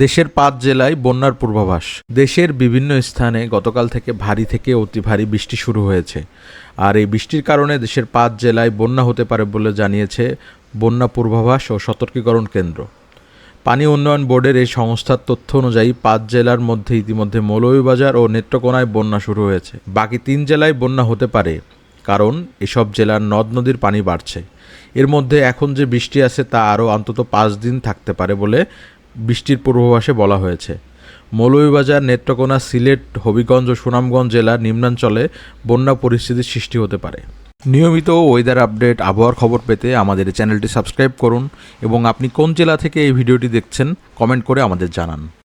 দেশের ৫ জেলায় বন্যার পূর্বাভাস। দেশের বিভিন্ন স্থানে গতকাল থেকে ভারী থেকে অতি ভারী বৃষ্টি শুরু হয়েছে। আর এই বৃষ্টির কারণে দেশের ৫ জেলায় বন্যা হতে পারে বলে জানিয়েছে বন্যা পূর্বাভাস ও সতর্কীকরণ কেন্দ্র। পানি উন্নয়ন বোর্ডের এই সংস্থার তথ্য অনুযায়ী ৫ জেলার মধ্যে ইতিমধ্যে মৌলভীবাজার ও নেত্রকোনায় বন্যা শুরু হয়েছে। বাকি ৩ জেলায় বন্যা হতে পারে, কারণ এসব জেলার নদ নদীর পানি বাড়ছে। এর মধ্যে এখন যে বৃষ্টি আছে তা আরও অন্তত ৫ দিন থাকতে পারে বলে বৃষ্টির পূর্বাভাসে বলা হয়েছে। মৌলভীবাজার, নেত্রকোনা, সিলেট, হবিগঞ্জ ও সুনামগঞ্জ জেলার নিম্নাঞ্চলে বন্যা পরিস্থিতির সৃষ্টি হতে পারে। নিয়মিত ওয়েদার আপডেট, আবহাওয়ার খবর পেতে আমাদের চ্যানেলটি সাবস্ক্রাইব করুন এবং আপনি কোন জেলা থেকে এই ভিডিওটি দেখছেন কমেন্ট করে আমাদের জানান।